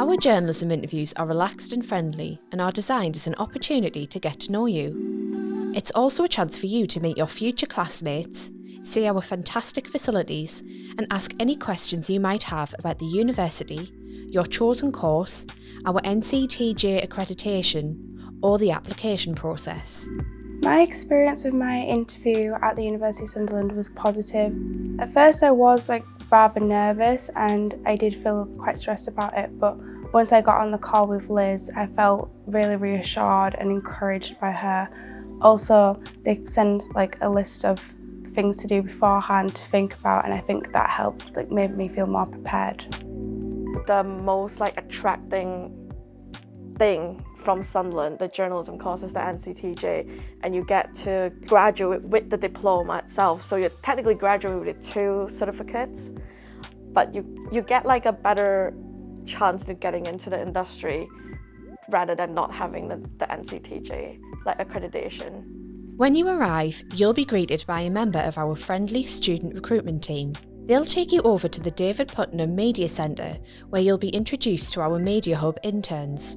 Our journalism interviews are relaxed and friendly and are designed as an opportunity to get to know you. It's also a chance for you to meet your future classmates, see our fantastic facilities and ask any questions you might have about the university, your chosen course, our NCTJ accreditation or the application process. My experience with my interview at the University of Sunderland was positive. At first I was rather nervous and I did feel quite stressed about it, but once I got on the call with Liz, I felt really reassured and encouraged by her. Also, they send a list of things to do beforehand to think about, and I think that helped, made me feel more prepared. The most attracting thing from Sunderland, the journalism course, is the NCTJ, and you get to graduate with the diploma itself. So you're technically graduating with 2 certificates, but you get a better chance of getting into the industry rather than not having the NCTJ accreditation. When you arrive, you'll be greeted by a member of our friendly student recruitment team. They'll take you over to the David Putnam Media Centre, where you'll be introduced to our Media Hub interns.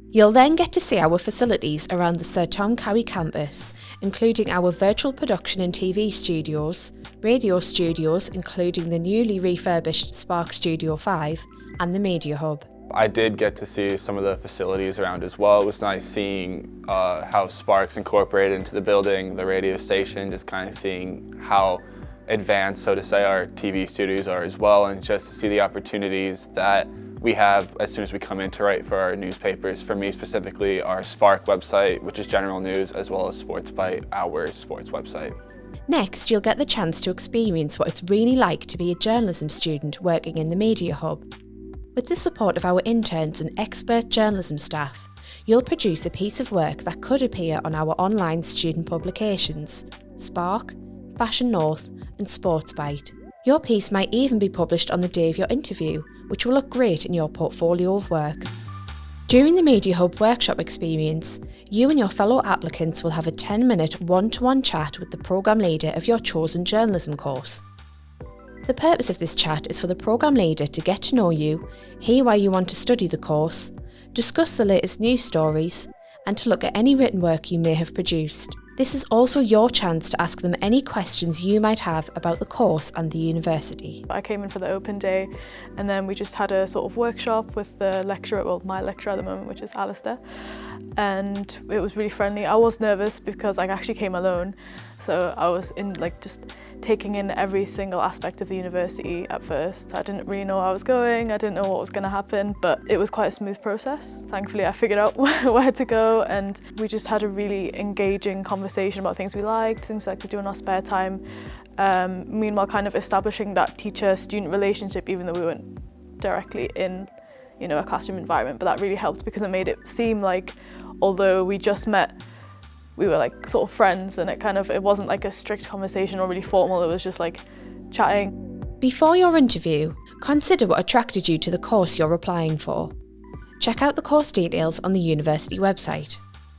You'll then get to see our facilities around the Sir Tom Cowie campus, including our virtual production and TV studios, radio studios including the newly refurbished Spark Studio 5 and the Media Hub. I did get to see some of the facilities around as well. It was nice seeing how Spark's incorporated into the building, the radio station, just kind of seeing how advanced, so to say, our TV studios are as well, and just to see the opportunities that we have as soon as we come in to write for our newspapers. For me specifically, our Spark website, which is general news, as well as Sports Byte, our sports website. Next, you'll get the chance to experience what it's really like to be a journalism student working in the Media Hub. With the support of our interns and expert journalism staff, you'll produce a piece of work that could appear on our online student publications, Spark, Fashion North and Sports Byte. Your piece might even be published on the day of your interview, which will look great in your portfolio of work. During the Media Hub workshop experience, you and your fellow applicants will have a 10-minute one-to-one chat with the programme leader of your chosen journalism course. The purpose of this chat is for the programme leader to get to know you, hear why you want to study the course, discuss the latest news stories, and to look at any written work you may have produced. This is also your chance to ask them any questions you might have about the course and the university. I came in for the open day and then we just had a sort of workshop with the lecturer, well my lecturer at the moment, which is Alistair, and it was really friendly. I was nervous because I actually came alone, so I was in just taking in every single aspect of the university at first. I didn't really know where I was going, I didn't know what was going to happen, but it was quite a smooth process. Thankfully I figured out where to go, and we just had a really engaging conversation about things we liked, things we like to do in our spare time. Meanwhile kind of establishing that teacher-student relationship, even though we weren't directly in a classroom environment, but that really helped because it made it seem like although we just met, we were sort of friends, and it wasn't a strict conversation or really formal, it was just chatting. Before your interview, consider what attracted you to the course you're applying for. Check out the course details on the university website.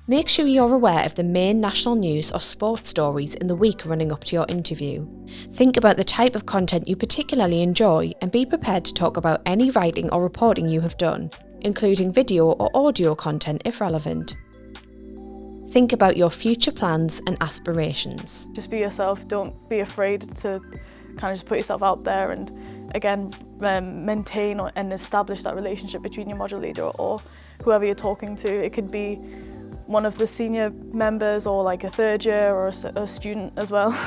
Make sure you're aware of the main national news or sports stories in the week running up to your interview. Think about the type of content you particularly enjoy and be prepared to talk about any writing or reporting you have done, including video or audio content if relevant. Think about your future plans and aspirations. Just be yourself, don't be afraid to kind of just put yourself out there, and again maintain and establish that relationship between your module leader or whoever you're talking to. It could be one of the senior members or a third year or a student as well.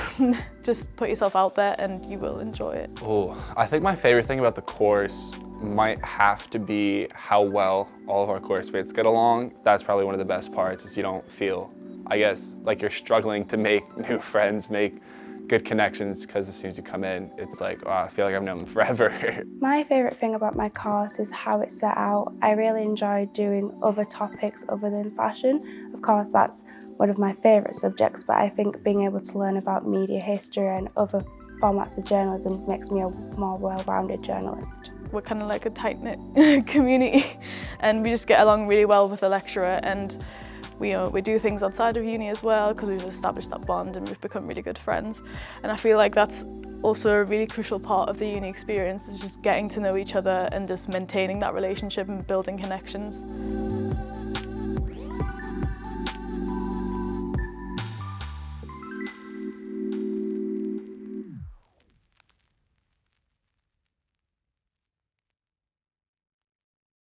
Just put yourself out there and you will enjoy it. Oh, I think my favorite thing about the course might have to be how well all of our course mates get along. That's probably one of the best parts, is you don't feel, I guess, like you're struggling to make new friends, make good connections, because as soon as you come in, it's I feel like I've known them forever. My favourite thing about my course is how it's set out. I really enjoy doing other topics other than fashion. Of course, that's one of my favourite subjects, but I think being able to learn about media history and other formats of journalism makes me a more well-rounded journalist. We're kind of a tight-knit community, and we just get along really well with the lecturer, and we do things outside of uni as well because we've established that bond and we've become really good friends. And I feel like that's Also, a really crucial part of the uni experience is just getting to know each other and just maintaining that relationship and building connections.